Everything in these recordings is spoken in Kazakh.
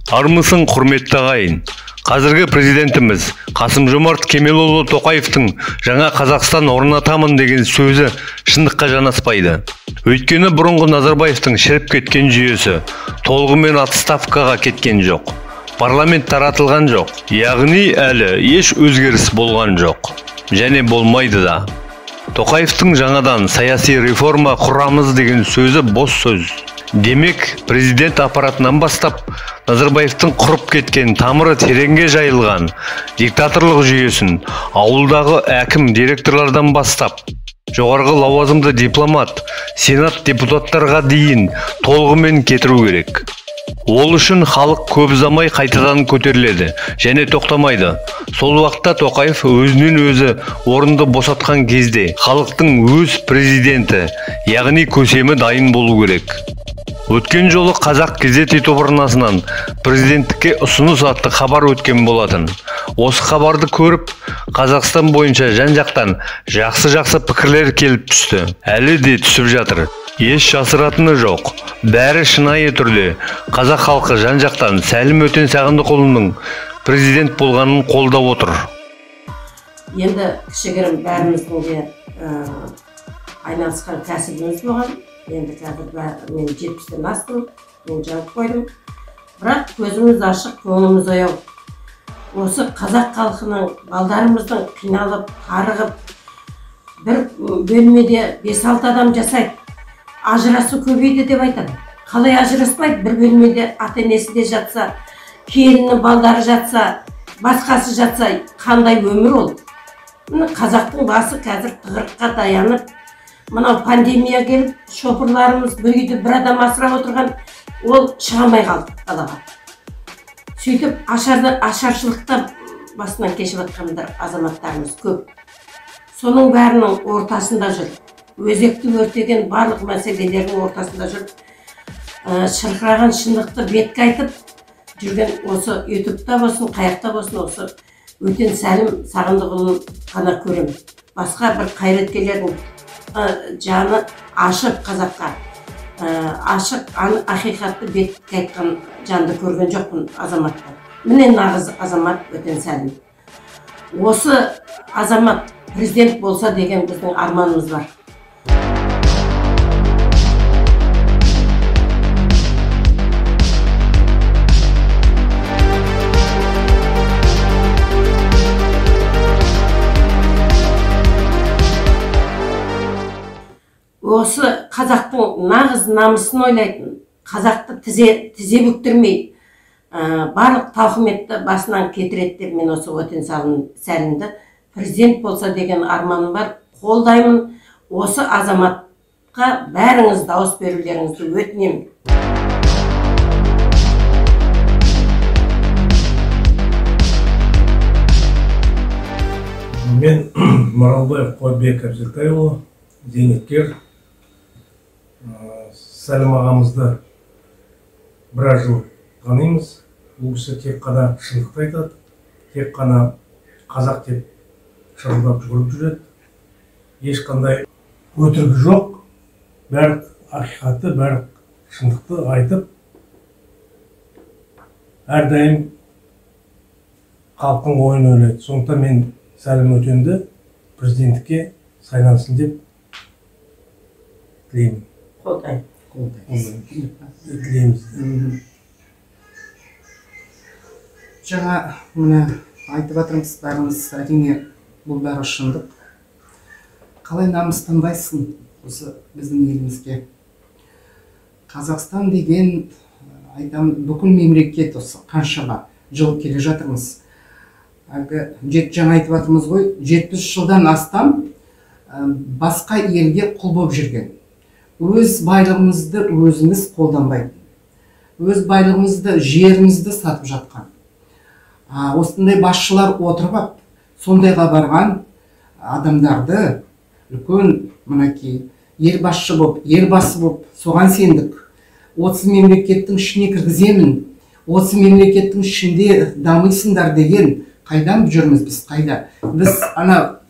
Армысың құрметті ағайын. Қазіргі президентіміз Қасым-Жомарт Кемелұлы Тоқаевтың жаңа Қазақстан орнатамын деген сөзі шындыққа жанаспайды. Өйткені бұрынғы Назарбаевтың шіріп кеткен жүйесі толығымен отставкаға кеткен жоқ. Парламент таратылған жоқ. Яғни әлі еш өзгеріс болған жоқ. Және болмайды да. Тоқаевтың жаңадан саяси реформа құрамыз деген сөзі бос сөз. Демек, президент аппаратынан бастап, Назарбаевтың құрып кеткен тамыры тереңге жайылған диктаторлық жүйесін ауылдағы әкім директорлардан бастап, жоғарғы лауазымды дипломат, сенат депутаттарға дейін толығымен кетіру керек. Ол үшін халық көп ұзамай қайтадан көтеріледі және тоқтамайды. Сол уақытта Тоқаев өзінен өзі орынды босатқан кезде халықтың өз президенті, яғни көсемі дайын болу керек. Өткен жолы Қазақ газет телеарнасынан президенттікке ұсыныс атты хабар өткен болатын. Осы хабарды көріп, Қазақстан бойынша жан-жақтан жақсы пікірлер келіп түсті. Әлі де түсіп жатыр. Еш жасыратыны жоқ. Бәрі шынайы түрде қазақ халқы жан-жақтан Сәлім Өтен Сағындықұлының президент болғанын қолдап отыр. Енді кішігірім бәріміздің де айналысқан кәсібіміз болған. Енді қазір мен 70-тен астым, мен жазып қойдым. Бірақ көзіміз ашық, көңіліміз ояу. Осы қазақ халқының, балдарымыздың қиналып, қарығып, бір бөлмеде 5-6 адам жасайды. Ажырасу көбейді деп айтады. Қалай ажыраспайды? Bir бөлмеде ата-енесі де жатса, келіні, балдары жатса, басқасы жатса, қандай өмір ол? Қазақтың басы қазір тығырыққа таянып, мынау пандемия келіп, шопырларымыз бір үйде бір адам асырап отырған, ол шығамай қалды қалаға. Сөйтіп, ашаршылықта басынан кешіп жатқандар азаматтарымыз көп. Соның бәрінің ортасында жүр. Өзекті өртеген барлық мәселелердің ортасында жүр. Шырқыраған шындықты бетке айтып жүрген осы ютубта болсын, қаяқта болсын, осы Өтен Сәлім Сағындықұлын ғана көрем. Басқа бір қайраткерлердің жаны ашып қазаққа, ашық ақиқатты бетке айтқан жанды көрген жоқпын азаматта. Міне нағыз азамат Өтен Сәлім. Осы азамат президент болса деген біздің арманымыз бар. Осы қазақтың нағыз намысын ойлайтын, қазақты тізе бүктірмей, барлық тауқыметті басынан кетіреді деп мен осы Өтен Сәлімді президент болса деген арманым бар. Қолдаймын. Осы азаматқа бәріңіз дауыс берулеріңізді өтінемін. Мен Маралбаев Қуатбек Әбзелтайұлы, зейнеткер. Сәлім ағамызды біраз жыл танимыз. Ол кісі тек қана шындықты айтады, тек қана қазақ деп шырылдап жүгіріп жүреді. Ешқандай өтірігі жоқ, бәрі ақиқатты, бәрі шындықты айтып, әрдайым халықтың ойын ойлайды. Сондықтан мен Сәлім Өтенді президенттікке сайлансын деп тілеймін. Тілейміз. Жаңа міне айтып жатырмыз, бәріміз әрине бұл бәрі шындық. Қалай намыстанбайсың осы біздің елімізге? Қазақстан деген бүкіл мемлекет осы қаншама жыл келе жатырмыз. Жаңа айтып жатырмыз ғой, 70 жылдан астам басқа елге құл болып жүрген. Өз байлығымызды өзіміз қолданбайтын. Өз байлығымызды, жерімізді сатып жатқан. Осындай басшылар отырып, сондайға барған адамдарды үлкен мінекей елбасы болып, соған сендік. 30 мемлекеттің ішіне кіргіземін. 30 мемлекеттің ішінде дамисыңдар деген қайдан жүрміз біз, қайда? Біз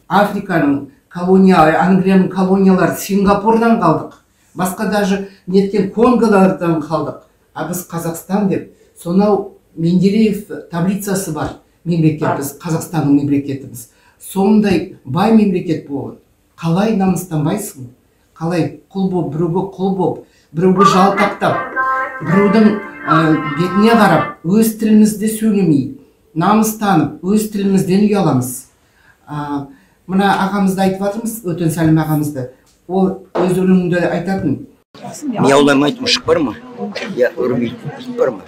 Африканың Англияның колониялары Сингапурдан қалдық. Басқа даже неткен Конголардан қалдық. Біз Қазақстан деп, сонау Менделеев таблицасы бар мемлекетіміз, Қазақстанның мемлекетіміз. Сондай бай мемлекет болып, қалай намыстанбайсың? Қалай құл боп, біреуге құл боп, біреуге жалтақтап, біреудің бетіне қарап, өз тілімізде сөйлемей, намыстанып, өз тілімізден ұяламыз. Мына ағамызды айтып жатырмыз, Өтен Сәлім ағамызды. Ол өз өлеңінде айтатын. Мияуламайтын мұшық бар ма? Я үрмейтін ит бар ма?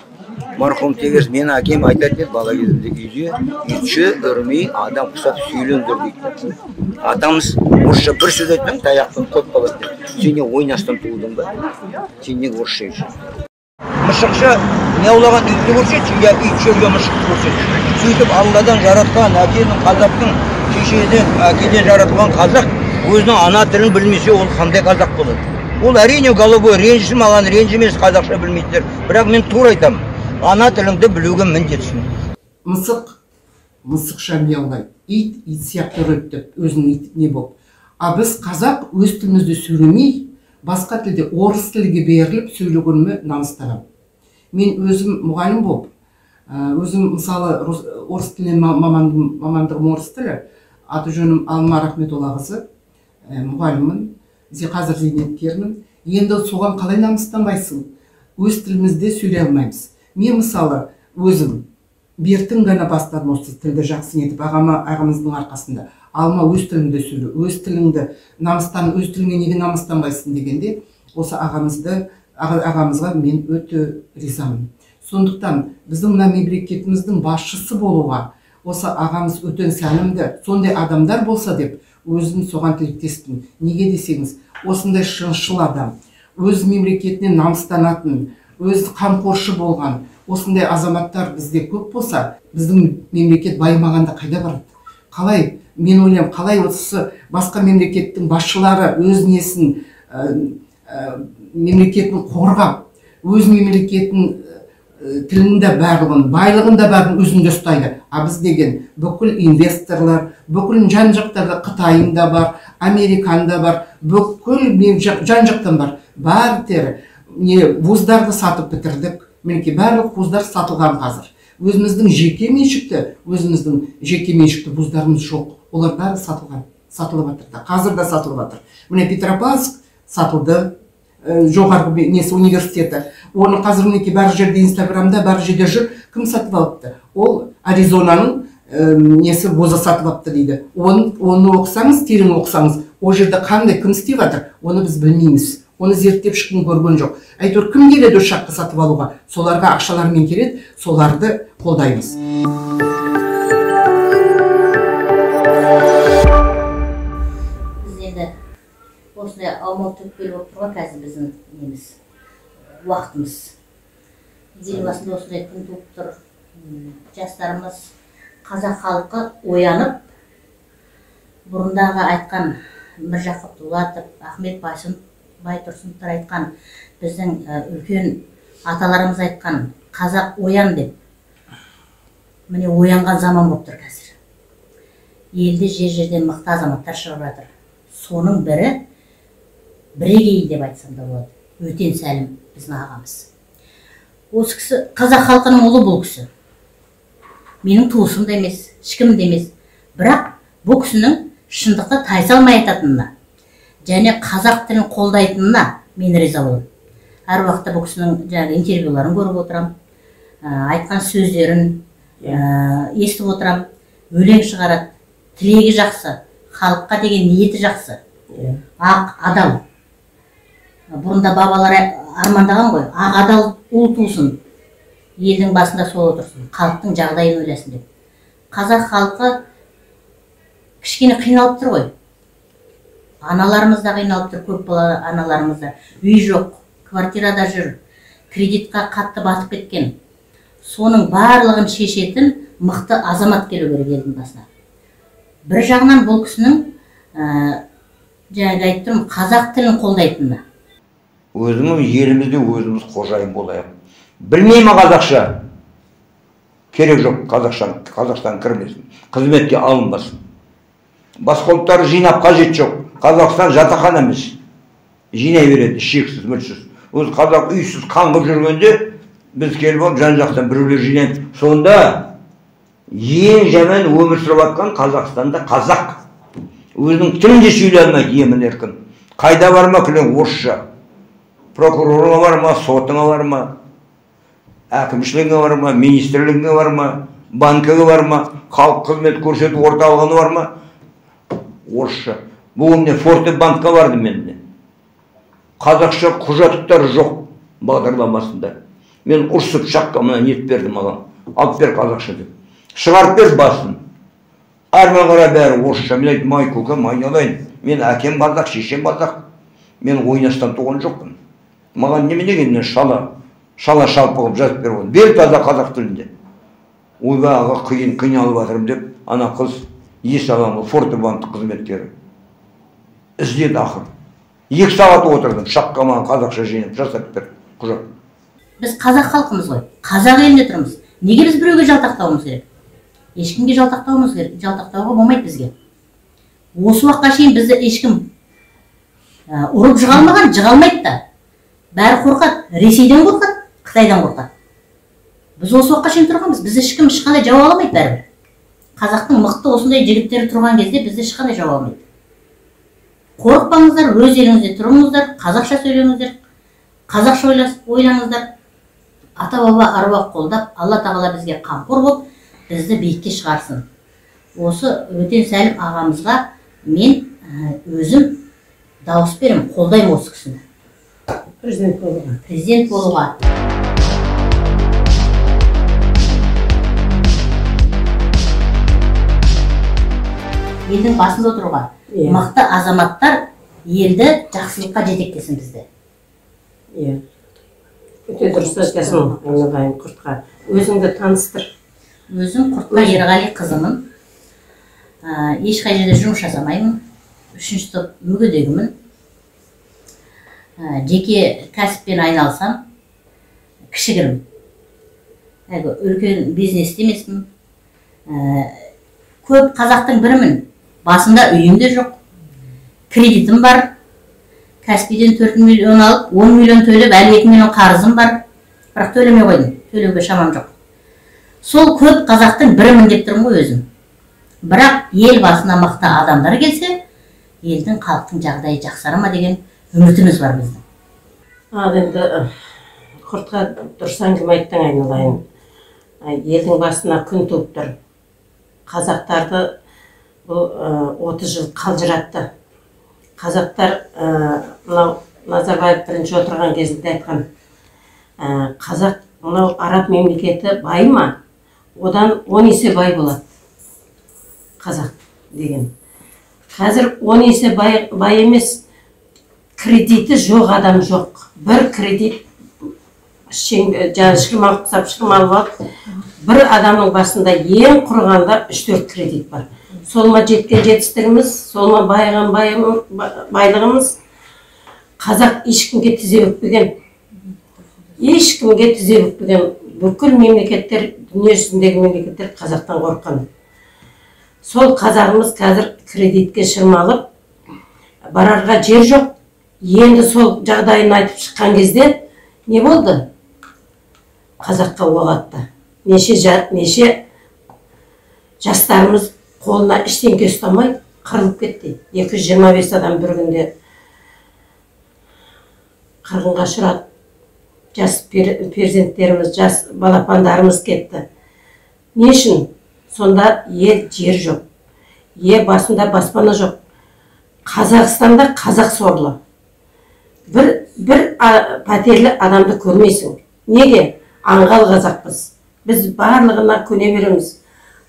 Марқұм тегіз, мен әкем айтады деді, бала кезімде үйде, итші үрмей адам құсап сүйелендір дейді. Атамыз орысша бір сөз айттың, таяқтан көп қалады деді. Сен не ойнастан туылдың ба? Сен не орысша үшін? Мұшықша мияулаған итті көрсетші, я итшерге мұшық көрсетші. Сөйтіп Алладан жаратқан, әкенің, қазақтың, шешеден, әкеден жаратылған қазақ өзінің ана тілін білмесе, ол қандай қазақ болады? Ол әрине головой ренжісі маған ренжімес, қазақша білмейтіндер. Бірақ мен тура айтамын. Ана тіліңді білуге міндетсің. Мысықша мияулайды. Ит сияқты үреді, өзінің итіне болып. А біз қазақ өз тілімізді сөйлемей, басқа тілде орыс тілге беріліп сөйлегеніме намыстанамын. Мен өзім мұғалім болып, өзім мысалы орыс тілінен мамандығым орыс тілі, аты жөнім Алма Рахметоллақызы, мұғаліммін, қазір зейнеткермін. Енді соған қалай намыстанбайсың? Өз тілімізде сөйлей алмаймыз. Мен мысалы өзім бертін ғана бастадым осы тілді жақсы етіп, ағамыздың арқасында. Алма өз тіліңді сөйле, өз тіліңді намыстан, өз тіліңе неге намыстанбайсың дегенде, осы ағамызға мен өте ризамын. Сондықтан біздің мына мемлекетіміздің басшысы болуға, осы ағамыз Өтен Сәлімді сондай адамдар болса деп, өзім соған тілектеспін. Неге десеңіз, осындай шыншыл адам, өз мемлекетіне намыстанатын, өз қамқоршы болған, осындай азаматтар бізде көп болса, біздің мемлекет байымағанда қайда барады? Қалай, мен ойлаймын, қалай осы басқа мемлекеттің басшылары өз несін, мемлекетін қорғап, өз мемлекетін тілінде барлығын, байлығында барлығын өзінде ұстайды. А біз деген бүкіл инвесторлар, бүкіл жан-жақтарда Қытайында бар, Американда бар, бүкіл жан-жақтан бар. Бәрі вуздарды сатып бітірдік. Мінекей барлық вуздар сатылған қазір. Өзіміздің жеке меншікті вуздарымыз жоқ. Олар бәрі сатылып жатыр. Қазір да сатылып жатыр. Міне Петропавловск сатылды. Жоғарғы несі университеті. Оны қазір мінекей бәрі жерде Инстаграмда, бәрі жерде жүр. Кім сатып алыпты? Ол Аризонаның несі вузы сатып алыпты дейді. Оны оқысаңыз, терең оқысаңыз, ол жерде қандай кім істеп жатыр? Оны біз білмейміз. Оны зерттеп ешкім көрген жоқ. Әйтеуір кім келеді осы жаққа сатып алуға? Соларға ақшалармен келеді, соларды қолдаймыз. Осындай аумалы төкпелі болып тұрған қазір біздің неміз, уақытымыз. Ел басында осындай күн туып тұр. Жастарымыз, қазақ халқы оянып, бұрындағы айтқан Міржақып Дулатов, Ахмет Байтұрсыновтар айтқан, біздің үлкен аталарымыз айтқан, қазақ оян деп. Міне оянған заман болып тұр қазір. Елде жер-жерден мықты азаматтар шығып жатыр. Соның бірегей деп айтсам да болады. Өтен Сәлім біздің ағамыз. Осы кісі қазақ халқының ұлы бұл кісі. Менің туысым да емес, ешкім де емес. Бірақ бұл кісінің шындықты тайсалмай айтатынына, және қазақ тілін қолдайтынына мен риза боламын. Әр уақытта бұл кісінің интервьюларын көріп отырам, айтқан сөздерін естіп отырам. Өлең шығарады, тілегі жақсы, халыққа деген ниеті жақсы, ақ, адал. Бұрында бабалар армандаған ғой, ақ адал ұл тусын, елдің басында сол отырсын, халықтың жағдайын ойласын деп. Қазақ халқы кішкене қиналып тұр ғой. Аналарымыз да қиналып тұр, көп бала аналарымыз да. Үй жоқ, квартирада жүр, кредитқа қатты батып кеткен. Соның барлығын шешетін мықты азамат келу керек елдің басына. Бір жағынан бұл кісінің жаңағы айттым, қазақ тілін қолдайтынына. Өзіміз елімізде өзіміз қожайын болайық. Білмеймін қазақша. Керек жоқ Қазақстан кірмесін. Қызметке алынбасын. Басқа ұлттар жинап қажет жоқ. Қазақстан жатақхана емес. Жинай береді, шексіз, мүлсіз. Өз қазақ үйсіз қаңғып жүргенде Біз келіп алып жан жақтан біреулер жинаймыз. Сонда ең жаман өмір сүріп жатқан Қазақстанда қазақ. Өзінің тілінде сөйлей алмайды емін еркін. Қайда бар ма күлең орысша. Прокурорыңа бар ма, сотыңа бар ма, әкімшілігіңе бар ма, министрлігіңе бар ма, банкіге бар ма, халық қызмет көрсету орталығына бар ма, орысша. Бүгін не Форте банкқа барды менде. Қазақша құжаттар жоқ бағдарламасында. Мен ұрсып шаққа мына нет берді маған. Алып бер қазақша деп. Шығарып бер басын. Әрмен қара бәрі орысша. Мен айтым, ай көкем, айналайын. Мен әкем қазақ, шешем қазақ. Мен ойнастан туған жоқпын. Маған неме дегеннен шала шалып қылып жазып беріп отыр. Бел таза қазақ тілінде. Ойбай аға қиналып жатырмын деп, ана қыз ес аламын, Форте-банк қызметкері. Іздеді ақыр. 2 сағат отырдым, шаққа маған қазақша жинап жасап бер құжат. Біз қазақ халқымыз ғой, қазақ елінде тұрмыз. Неге біз біреуге жалтақтауымыз керек? Ешкімге жалтақтауымыз керек, жалтақтауға болмайды бізге. Осы уақытқа шейін бізді ешкім ұрып жығалмайды да. Бәрі қорқады, Ресейден қорқады, Қытайдан қорқады. Біз осы уақытқа шейін тұрғанбыз, бізді ешкім ешқандай жауап алмайды бәрібір. Қазақтың мықты осындай жігіттері тұрған кезде бізді ешқандай жауап алмайды. Қорықпаңыздар, өз еліңізде тұрыңыздар, қазақша сөйлеңіздер, қазақша ойлаңыздар. Ата-баба аруақ қолдап, Алла тағала бізге қамқор болып, бізді биікке шығарсын. Осы Өтен Сәлім ағамызға мен өзім дауыс беремін, қолдаймын осы кісіні. Президент болуға. Елдің басында отыруға. Мықты азаматтар елді жақсылыққа жетектесін бізді. Өте дұрыс айтасың, айналайын Құртқа. Өзіңді таныстыр. Өзім Құртқа Ерғали қызымын. Ешқай жерде жұмыс жасамаймын. 3-ші топ мүгедегімін. Жеке кәсіппен айналсам, кішігірім. Үлкен бизнесте емеспін. Көп қазақтың бірімін. Басында үйім де жоқ. Кредитім бар. Каспийден 4 миллион алып, 10 миллион төлеп, әлі 2 миллион қарызым бар. Бірақ төлемей қойдым. Төлеуге шамам жоқ. Сол көп қазақтың бірімін деп тұрмын ғой өзім. Бірақ ел басына мықты адамдар келсе, елдің халықтың жағдайы жақсара ма деген үмітіміз бар біздің. Енді Құртқа дұрыс әңгіме айттың, айналайын. Елдің басына күн туып тұр. Қазақтарды бұл 30 жыл қалжыратты. Қазақтар Назарбаев бірінші отырған кезінде айтқан, қазақ мынау араб мемлекеті бай ма? Одан 10 есе бай болады. Қазақ деген. Қазір 10 есе бай емес, кредиті жоқ адам жоқ. Бір кредит шырмалып алып, бір адамның басында ең құрғанда 3-4 кредит бар. Сол ма жеткен жетістігіміз, сол ма байыған байлығымыз. Қазақ ешкімге тізе бүкпеген. Ешкімге тізе бүкпеген. Бүкіл мемлекеттер, дүниежүзіндегі мемлекеттер қазақтан қорыққан. Сол қазағымыз қазір кредитке шырмалып, барарға жер жоқ. Енді сол жағдайын айтып шыққан кезде не болды? Қазаққа оқ атты. Неше жастарымыз қолына ештеңке ұстамай қырылып кетті. 225 адам бір күнде қырғынға ұшырады. Жас перзенттеріміз, жас балапандарымыз кетті. Не үшін? Сонда жер жоқ. Басында баспана жоқ. Қазақстанда қазақ сорлы. Бір пәтерлі адамды көрмейсің. Неге? Аңғал қазақпыз. Біз барлығына көне береміз.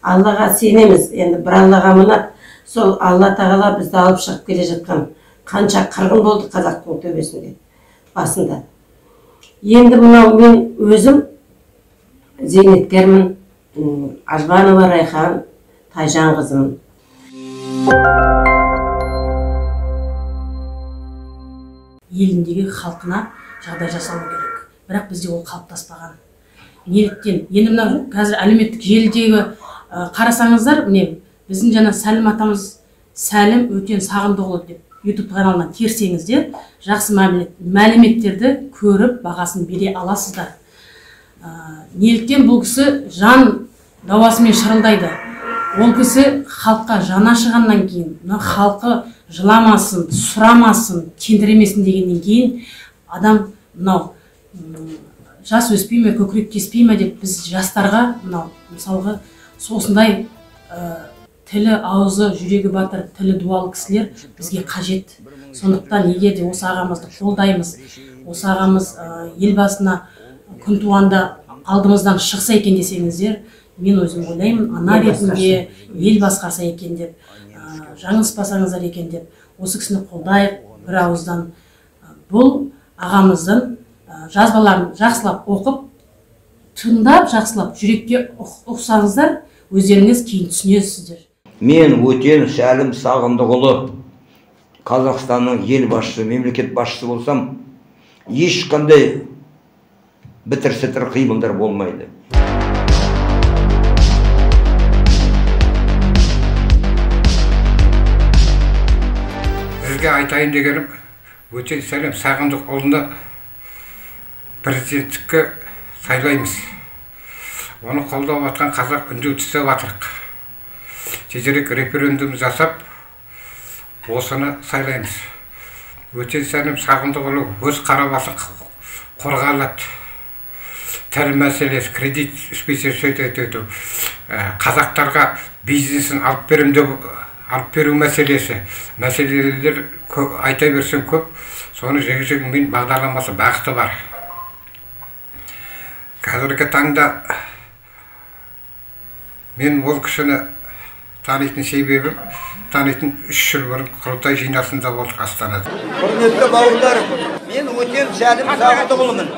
Аллаға сенеміз. Енді бір Аллаға аманат. Сол Алла тағала бізді алып шығып келе жатқан. Қанша қырғын болды қазақтың төбесінде, басында. Енді мынау мен өзім зейнеткермін. Ажбанова Райхан Тайжан қызым. Еліндегі халқына жағдай жасалу керек. Бірақ бізде ол қалыптаспаған. Неліктен? Енді мына қазір әлеуметтік желідегі қарасаңыздар, міне біздің жаңа Сәлім атамыз Сәлім Өтен Сағындықұлы деп YouTube каналынан терсеңіздер, жақсы мәліметтерді көріп бағасын бере аласыздар. Неліктен бұл кісі жан дауасымен шырылдайды. Ол кісі халыққа жаны ашығаннан кейін, халқы жыламасын, сұрамасын, тентіремесін дегеннен кейін адам мынау жас өспей ме, көкірек теспей ме деп біз жастарға мынау мысалға осындай тілі аузы жүрегі батыр, тілі дуалы кісілер бізге қажет. Сондықтан егер де осы ағамызды қолдаймыз, осы ағамыз елбасына күн туғанда алдымыздан шықса екен десеңіздер, мен өзім ойлаймын, ана ретінде ел басқарса екен деп, жаңылыспасаңыздар екен деп, осы кісіні қолдайық бір ауыздан. Бұл ағамыздың жазбаларын жақсылап оқып, тыңдап, жақсылап жүрекке ұқсаңыздар, өздеріңіз кейін түсінесіздер. Мен Өтен Сәлім Сағындықұлы Қазақстанның ел басшысы, мемлекет басшысы болсам, ешқандай бітір-сітір қимылдар болмайды. Сізге айтайын дегенім, Өтен Сәлім Сағындықұлыны президенттікке сайлаймыз. Оны қолдап атқан қазақ үнді түсіп атырық. Тезірек референдум жасап, осыны сайлаймыз. Өтен Сәлім Сағындықұлы өз қарабасын қорғалады. Тіл мәселесі, кредит сөйтеді. Қазақтарға бизнесін алып беру мәселелер айта берсең көп, соны жег-жегімен бағдарламасы бағыты бар. Қазіргі таңда мен ол кісіні танитын себебім, танитын 3 жыл бұрын құрылтай жиналысында болдық Астанада. Құрметті бауырларым, мен Өтен Сәлім Сағындықұлымын.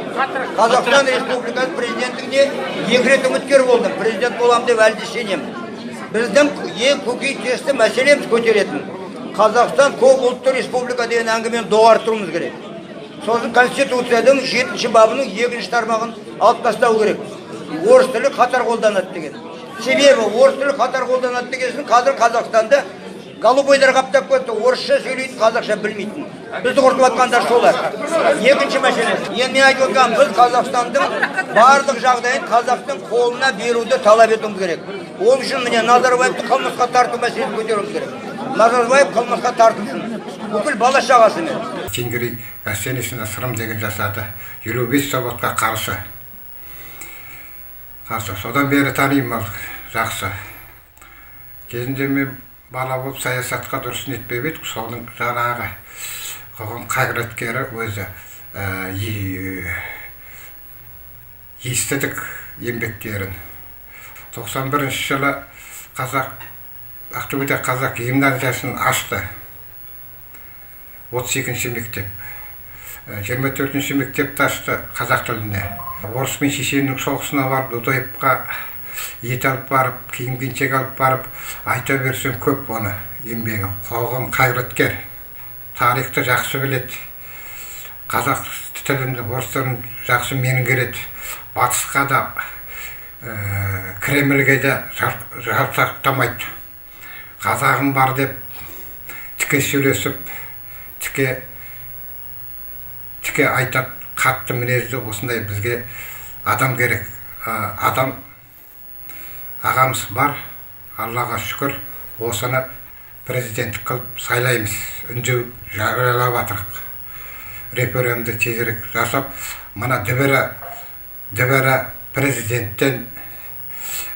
Қазақстан Республикасы президенттігіне 2 рет үміткер болдым. Президент болам деп әлде сенемін. Біздің ең көкейтесті мәселеміз көтеретін. Қазақстан көп ұлтты республика деген әңгімені доғартуымыз керек. Сосын Конституцияның 7-ші бабының 2-ші тармағын алып тастау керек. Орыс тілі қатар қолданады деген. Себебі орыс тілі қатар қолданады дегенсін қазір Қазақстанда голубойлар қаптап кетті, орысша сөйлейтін, қазақша білмейтін. Бізді құртып атқандар солар. Екінші мәселе. Енді мен айтып отырмын, біз Қазақстандың барлық жағдайын қазақтың қолына беруді талап етуіміз керек. Ол үшін міне Назарбаевты қылмысқа тарту мәселесін көтеруіміз керек. Назарбаев қылмысқа тартылсын. Бүкіл бала шағасымен. Тенгерей Әсенесіне сырым деген жасады. 55 сауатқа қарсы. Содан бері танимын жақсы. Кезінде мен бала болып саясатқа дұрыс нетпеп едік, соның жаңағы қоғам қайраткері өзі естідік еңбектерін. 91-ші жылы Ақтөбеде қазақ гимназиясын ашты. 32-ші мектеп. 24-ші мектепті ашты қазақ тіліне. Орыс мен шешеннің соғысына барып, Додоевқа ет алып барып, киім-кешек алып барып, айта берсең көп оны еңбегі. Қоғам қайраткер, тарихты жақсы біледі. Қазақ тілінде орыс тілін жақсы меңгереді. Батысқа да, Кремльге де жалтақтамайды. Қазағым бар деп, тіке сөйлесіп, тіке айтады, қатты мінезді, осындай бізге адам керек. Адам ағамыз бар, Аллаға шүкір, осыны президенттік қылып сайлаймыз. Үндеу жариялап атырық. Референдумды тезірек жасап, мына дүбәрі президенттен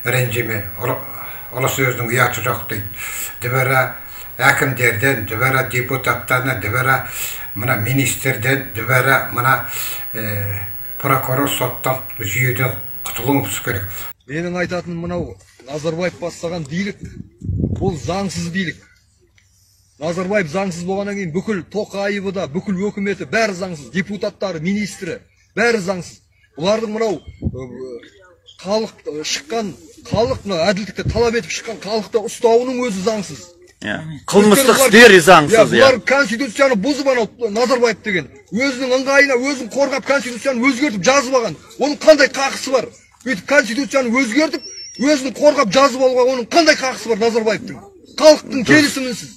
ренжіме, ұлы сөздің ұяты жоқ дейді. Дүбәрі әкімдерден, дүбәрі депутаттардан, дүбәрі мына министрден, дүбәрі мына прокурор соттан жүйеден құтылуымыз керек. Менің айтатыным мынау, Назарбаев бастаған билік, бұл заңсыз билік. Назарбаев заңсыз болғаннан кейін бүкіл Тоқаевы да, бүкіл өкіметі бәрі заңсыз, депутаттары, министрі бәрі заңсыз. Бұлардың мынау шыққан халық, әділдікті талап етіп шыққан халықты ұстауының өзі заңсыз. Қылмыстық істері заңсыз. Бұлар конституцияны бұзып анау Назарбаев деген. Өзінің ыңғайына өзін қорғап конституцияны өзгертіп жазып алған. Оның қандай қақысы бар? Өйтіп конституцияны өзгертіп, өзін қорғап жазып алуға оның қандай қақысы бар Назарбаевтың? Халықтың келісімінсіз.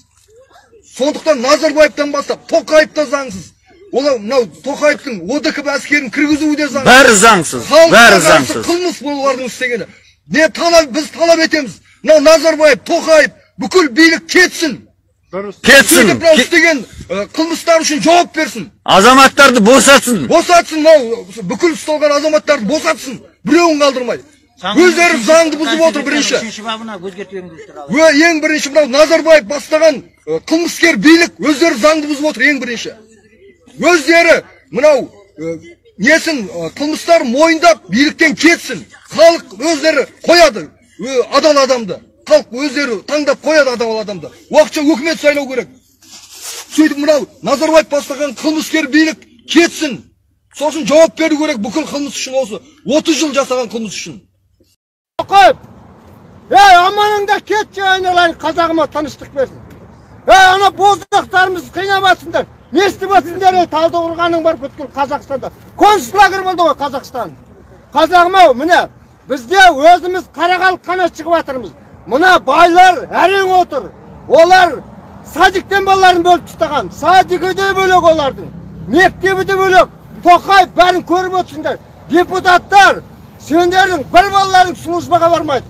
Сондықтан Назарбаевтан бастап Тоқаев та заңсыз. Олар мынау Тоқаевтың ОДКБ әскерін кіргізуі де заң. Бәрі заңсыз. Бәрі заңсыз. Қылмыс болардың істегені. Біз талап етеміз. Мынау Назарбаев, Тоқаев, бүкіл билік кетсін. Кетсін. Істеген қылмыстар үшін жауап берсін. Азаматтарды босатсын. Босатсын, мынау бүкіл ұсталған азаматтарды босатсын. Біреуін қалдырмайды. Өздері заңды бұзып отыр бірінші. Ең бірінші мынау Назарбаев бастаған қылмыскер билік өздері заңды бұзып отыр ең бірінші. Өздері мынау несін қылмыстар мойындап биліктен кетсін. Халық өздері қояды адал адамды. Халық өздері таңдап қояды адал адамды. Уақытша өкімет сайлау керек. Сөйтіп мынау Назарбаев бастаған қылмыскер билік кетсін. Сосын жауап беру керек бүкіл қылмыс үшін осы 30 жыл жасаған қылмыс үшін. Тоқаев, аманыңда кетші айналайын, қазағыма тыныштық берсін. Ана боздақтарымыз қинамасындар. Не істеп атсыңдар, Талдықорғаның бар бүткіл Қазақстанда. Концлагер болды ғой Қазақстан. Қазағым-ау, міне, бізде өзіміз қарағалық қана шығып атырмыз. Мына байлар әрең отыр. Олар садиктен балаларын бөліп тұстаған. Садигі де бөлек олардың. Мектебі де бөлек. Тоқаев бәрін көріп отырсыңдар. Депутаттар, сендердің бір балаларың службаға бармайды.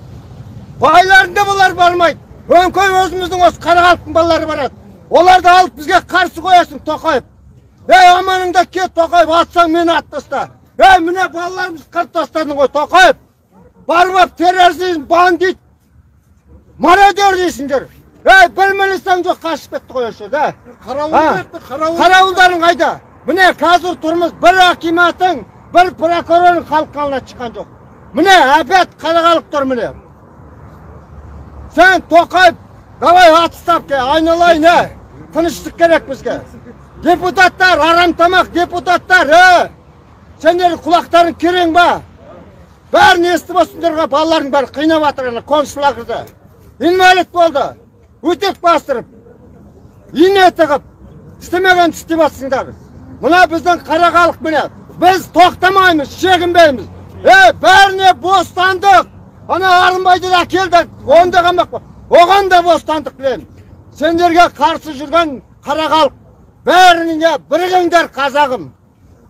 Байларында балалар бармайды. Өңкөй өзіміздің осы қарағалықтың балалары барады. Оларды алып бізге қарсы қоясың, Тоқаев. Аманыңда кет, Тоқаев, атсаң мені ат таста. Міне балаларымыз қырып тастадың ғой, Тоқаев. Бармап терроризм, бандит, мародер дейсіңдер. Білмелесең жоқ, қашып кетті қойшы, да? Қарауылдарың қайда? Міне қазір тұрмыз, бір акиматың, бір прокурорың халық қалына шыққан жоқ. Міне әбет қарағалық тұр міне. Сен Тоқаев, давай атыстап ке, айналайын, тыныштық керек бізге. Депутаттар, арамтамақ депутаттар, сендер құлақтарын керең ба? Бәрін естіп осындарға балалардың бәрі қинап атырғаны, концлагерде. Инвалид болды, өтек бастырып, ине тығып, істемеген істеп атсыңдар. Мына біздің қарағалық міне, біз тоқтамаймыз, шегінбейміз. Бәріне бостандық. Ана Арынбайды да келді, онда қамақ ба. Оған да бостандық білем. Сендерге қарсы жүрген қарағалық. Бәріне бірігіңдер қазағым.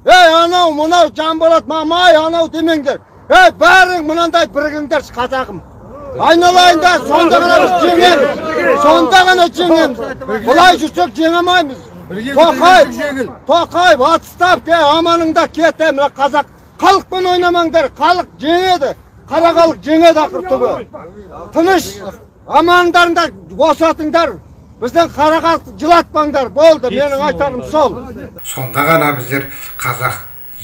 Анау, мұнау, Жанболат, мамай, анау демеңдер. Бәрің мұнандай бірігіңдер қазағым. Айналайында, сонда ғана біз жеңеміз. Сонда ғана жеңеміз. Бұлай жүрсек жеңемаймыз. Тоқаев, атыстап ке, аманыңда кете, қазақ. Халықпен ойнамаңдар, халық жеңеді. Қарағалық жеңеді ақыр түбі. Тыныш, амандарында босатыңдар. Бізден қарағалық жылатпаңдар. Болды, менің айтарым сол. Сонда ғана біздер қазақ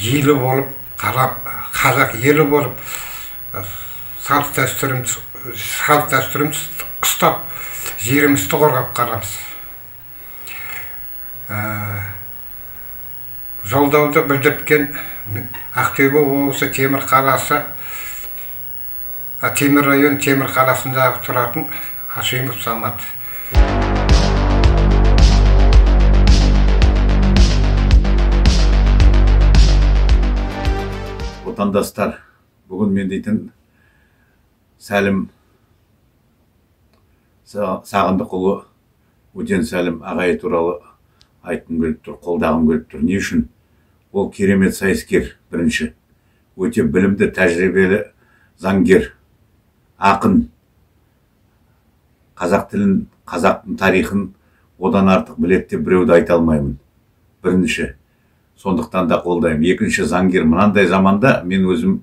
елі болып, қазақ елі болып, салт дәстүріміз ұстап, жерімізді қорғап қаламыз. Жолдауды білдірткен Ақтөбе облысы Темір қаласы, Темір район Темір қаласында тұратын Ашимов Самат. Отандастар, бүгін мен дейтін Сәлім Сағындықұлы Өтен Сәлім ағайы туралы айтқым келіп тұр, қолдағым келіп тұр. Не үшін? Ол керемет сайыскер, бірінші. Өте білімді, тәжірибелі заңгер, ақын. Қазақ тілін, қазақтың тарихын одан артық біледі деп біреуді айта алмаймын. Бірінші. Сондықтан да қолдаймын. Екінші, заңгер. Мынандай заманда мен өзім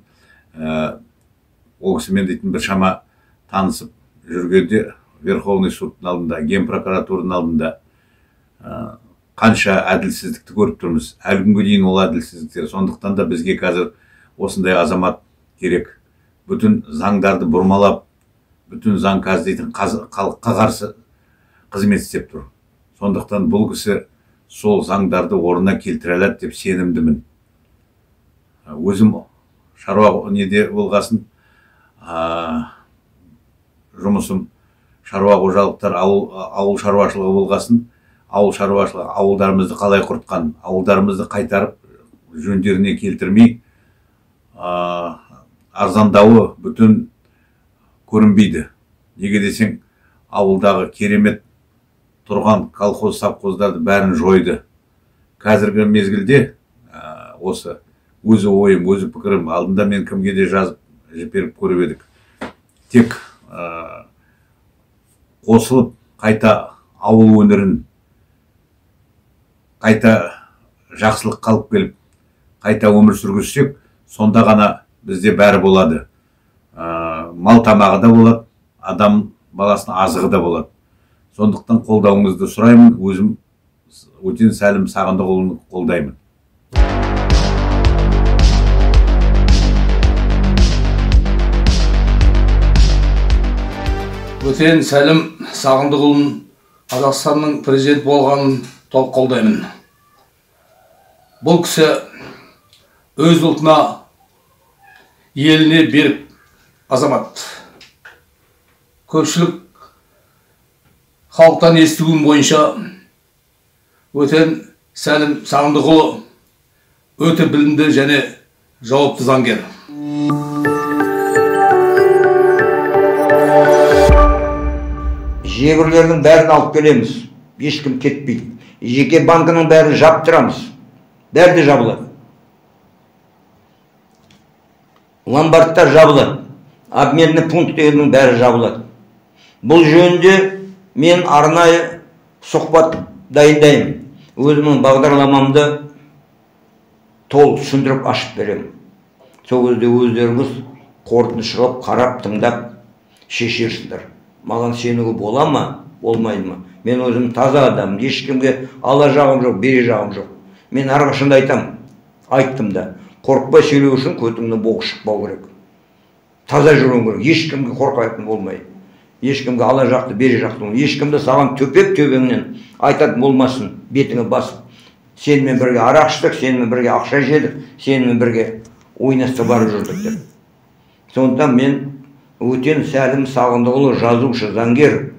ол кісімен дейтін бір шама танысып жүргенде Верховный судтың алдында, Ген прокуратураның алдында қанша әділсіздікті көріп тұрмыз. Әлі күнге дейін ол әділсіздіктер. Сондықтан да бізге қазір осындай азамат керек. Бүтін заңдарды бұрмалап, бүтін заң қаздейтін халыққа қарсы қызмет істеп тұр. Сондықтан бұл кісі сол заңдарды орнына келтіре алады деп сенімдімін. Өзім шаруа неде болғасын, жұмысым шаруа қожалықтар, ауыл шаруашылығы болғасын, ауыл шаруашылығы ауылдарымызды қалай құртқан, ауылдарымызды қайтарып жөндеріне келтірмей, арзандауы бүтін көрінбейді. Неге десең, ауылдағы керемет тұрған колхоз, совхоздарды бәрін жойды. қазіргі мезгілде осы өзі ойым, өзі пікірім алдында мен кімге де жазып жіберіп көріп едік. Тек қосылып қайта ауыл өнерін қайта жақсылық қалып келіп, қайта өмір сүргізсек, сонда ғана бізде бәрі болады. Мал тамағы да болады, адам баласының азығы да болады. Сондықтан қолдауыңызды сұраймын, өзім Өтен Сәлім Сағындықұлын қолдаймын. Өтен Сәлім Сағындықұлын Қазақстанның президент болғанын толық қолдаймын. Бұл кісі өз ұлтына, еліне беріп азамат. Көпшілік халықтан естуім бойынша Өтен Сәлім Сағындықұлы өте білімді және жауапты заңгер. Жегірлердің бәрін алып келеміз. Ешкім кетпейді. Жеке банкының бәрін жаптырамыз. Бәрі де жабылады. Ломбардтар жабылады. Обменный пункттерінің бәрі жабылады. Бұл жөнінде мен арнайы сұхбат дайындаймын. Өзімнің бағдарламамды толық түсіндіріп ашып беремін. Сол кезде өздеріңіз қорытынды шығып, қарап, тыңдап шешерсіздер. Маған сенуге бола ма, болмайды ма? Мен өзім таза адаммын. Ешкімге ала жағым жоқ, бере жағым жоқ. Мен әрқашанда айтамын, айттым да. Қорықпай сөйлеу үшін көтіңнен боғы шықпау керек. Таза жүруің керек. Ешкімге қорқайтын болмайды. Ешкімге ала жақты, бере жақты болмайды. Ешкімді саған төпеп төбеңнен айтатын болмасын, бетіңе басып. Сенімен бірге арақ іштік, сенімен бірге ақша жедік, сенімен бірге ойнасқа барып жүрдік деп. Сондықтан мен Өтен Сәлім Сағындықұлы жазушы, заңгер,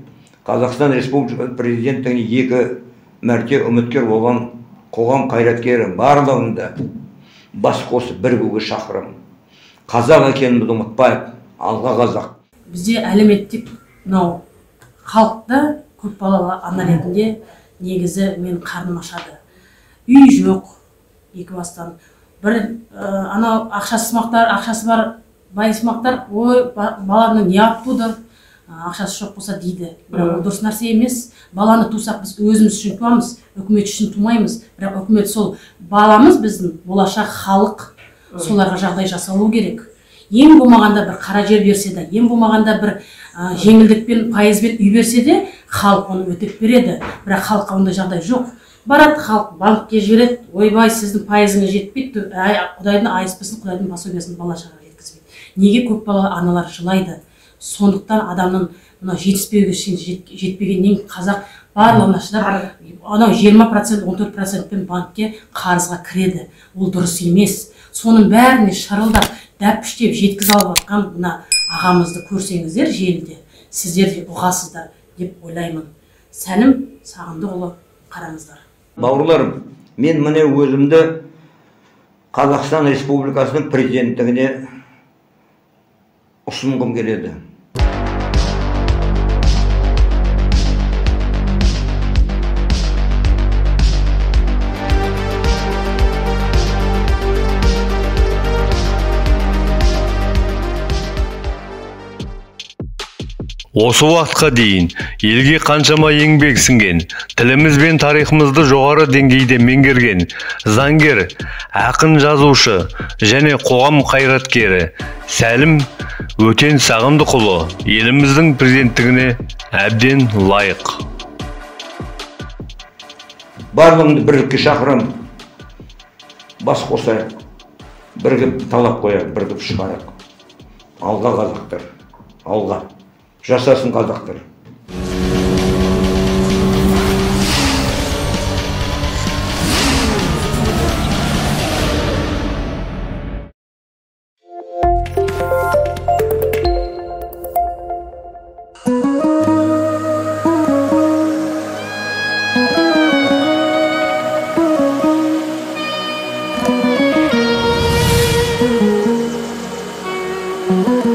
Қазақстан Республикасы президенттігіне 2 мәрте үміткер болған қоғам қайраткері барлығында бас қосып бірігуге шақырамын. Қазақ екенімізді ұмытпайық, алға қазақ. Бізде әлеуметтік халықта көпбалалы ана ретінде негізі мен қарным ашады. Үй жоқ, екі бастан. Бір анау ақшасы бар байсымақтар, ой, баланы не алып туды, ақшасы жоқ болса дейді. Бірақ ол дұрыс нәрсе емес. Баланы тусақ біз өзіміз үшін туамыз, үкімет үшін тумаймыз. Бірақ үкімет сол баламыз біздің болашақ халық, соларға жағдай жасалу керек. Ең болмағанда бір қара жер берсе де, ең болмағанда бір жеңілдікпен, пайызбен үй берсе де, халық оны өтеп береді. Бірақ халыққа ондай жағдай жоқ. Барады халық банкке жібереді, ойбай сіздің пайызыңыз жетпейді, құдайдың айыспасын, құдайдың пособиясын бала-шағаға жеткізбейді. Неге көпбалалы аналар жылайды? Сондықтан адамның жетпегеннен қазақ барлығына шыдап, анау 20%, 14%-пен банкке қарызға кіреді. Ол дұрыс емес. Соның бәріне шырылдап, дәпіштеп жеткіз алып жатқан мына ағамызды көрсеңіздер желіде, сіздер де ұғасыздар деп ойлаймын. Сәлім Сағындықұлы, қараңыздар. Бауырларым, мен міне өзімді Қазақстан Республикасының президенттігіне ұсынғым келеді. Осы уақытқа дейін елге қаншама еңбек сіңген, тіліміз бен тарихымызды жоғары деңгейде меңгерген заңгер, ақын жазушы және қоғам қайраткері Сәлім Өтен Сағындықұлы еліміздің президенттігіне әбден лайық. Барлығымды бірлікке шақырамын. Бас қосайық, бірігіп талап қояйық, бірігіп шығарайық. Алға қазақтар, алға. Жасасын қазақтар. Thank you.